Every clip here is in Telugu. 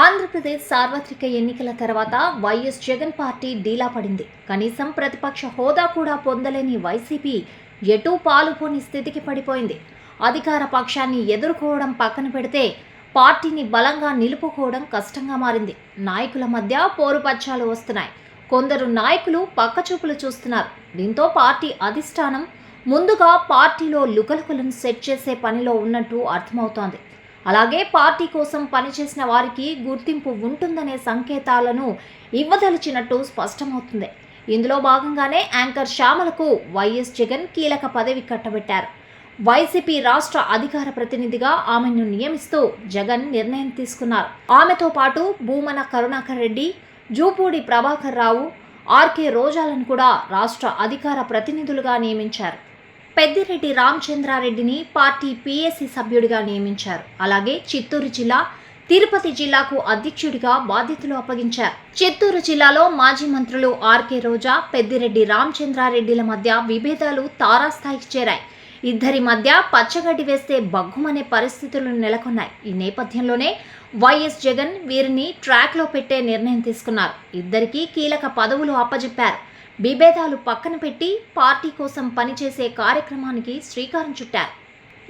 ఆంధ్రప్రదేశ్ సార్వత్రిక ఎన్నికల తర్వాత వైఎస్ జగన్ పార్టీ డీలా పడింది. కనీసం ప్రతిపక్ష హోదా కూడా పొందలేని వైసీపీ ఎటూ పాలుపోని స్థితికి పడిపోయింది. అధికార పక్షాన్ని ఎదుర్కోవడం పక్కన పెడితే పార్టీని బలంగా నిలుపుకోవడం కష్టంగా మారింది. నాయకుల మధ్య పోరుపచ్చాలు వస్తున్నాయి. కొందరు నాయకులు పక్కచూపులు చూస్తున్నారు. దీంతో పార్టీ అధిష్టానం ముందుగా పార్టీలో లుకలుకలను సెట్ చేసే పనిలో ఉన్నట్టు అర్థమవుతోంది. అలాగే పార్టీ కోసం పనిచేసిన వారికి గుర్తింపు ఉంటుందనే సంకేతాలను ఇవ్వదలిచినట్టు స్పష్టమవుతుంది. ఇందులో భాగంగానే యాంకర్ శ్యామలకు వైఎస్ జగన్ కీలక పదవి కట్టబెట్టారు. వైసీపీ రాష్ట్ర అధికార ప్రతినిధిగా ఆమెను నియమిస్తూ జగన్ నిర్ణయం తీసుకున్నారు. ఆమెతో పాటు భూమన కరుణాకర్ రెడ్డి, జూపూడి ప్రభాకర్ రావు, ఆర్కే రోజాలను కూడా రాష్ట్ర అధికార ప్రతినిధులుగా నియమించారు. పెద్దిరెడ్డి రామచంద్రారెడ్డిని పార్టీ పీఏసీ సభ్యుడిగా నియమించారు. అలాగే చిత్తూరు జిల్లా, తిరుపతి జిల్లాకు అధ్యక్షుడిగా బాధ్యతలు అప్పగించారు. చిత్తూరు జిల్లాలో మాజీ మంత్రులు ఆర్కే రోజా, పెద్దిరెడ్డి రామచంద్రారెడ్డిల మధ్య విభేదాలు తారాస్థాయికి చేరాయి. ఇద్దరి మధ్య పచ్చగడ్డి వేస్తే బగ్గుమనే పరిస్థితులు నెలకొన్నాయి. ఈ నేపథ్యంలోనే వైఎస్ జగన్ వీరిని ట్రాక్లో పెట్టే నిర్ణయం తీసుకున్నారు. ఇద్దరికీ కీలక పదవులు అప్పజెప్పారు. విభేదాలు పక్కన పెట్టి పార్టీ కోసం పనిచేసే కార్యక్రమానికి శ్రీకారం చుట్టారు.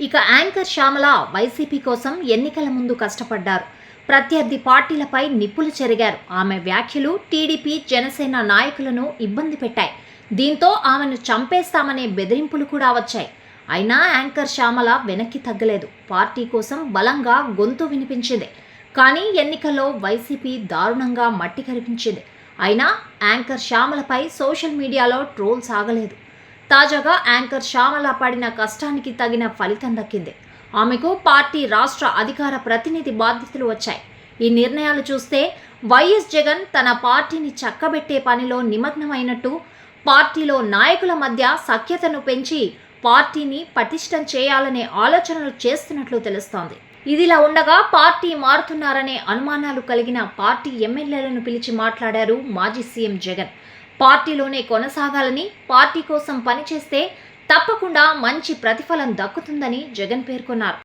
ఇక యాంకర్ శ్యామల వైసీపీ కోసం ఎన్నికల ముందు కష్టపడ్డారు. ప్రత్యర్థి పార్టీలపై నిప్పులు చెరిగారు. ఆమె వ్యాఖ్యలు టీడీపీ, జనసేన నాయకులను ఇబ్బంది పెట్టాయి. దీంతో ఆమెను చంపేస్తామనే బెదిరింపులు కూడా వచ్చాయి. అయినా యాంకర్ శ్యామల వెనక్కి తగ్గలేదు. పార్టీ కోసం బలంగా గొంతు వినిపించింది. కానీ ఎన్నికల్లో వైసీపీ దారుణంగా మట్టి కరిపించింది. అయినా యాంకర్ శ్యామలపై సోషల్ మీడియాలో ట్రోల్ సాగలేదు. తాజాగా యాంకర్ శ్యామల పడిన కష్టానికి తగిన ఫలితం దక్కింది. ఆమెకు పార్టీ రాష్ట్ర అధికార ప్రతినిధి బాధ్యతలు వచ్చాయి. ఈ నిర్ణయాలు చూస్తే వైఎస్ జగన్ తన పార్టీని చక్కబెట్టే పనిలో నిమగ్నమైనట్టు, పార్టీలో నాయకుల మధ్య సఖ్యతను పెంచి పార్టీని పటిష్టం చేయాలనే ఆలోచనలు చేస్తున్నట్లు తెలుస్తోంది. ఇదిలా ఉండగా పార్టీ మారుతున్నారనే అనుమానాలు కలిగిన పార్టీ ఎమ్మెల్యేలను పిలిచి మాట్లాడారు మాజీ సీఎం జగన్. పార్టీలోనే కొనసాగాలని, పార్టీ కోసం పనిచేస్తే తప్పకుండా మంచి ప్రతిఫలం దక్కుతుందని జగన్ పేర్కొన్నారు.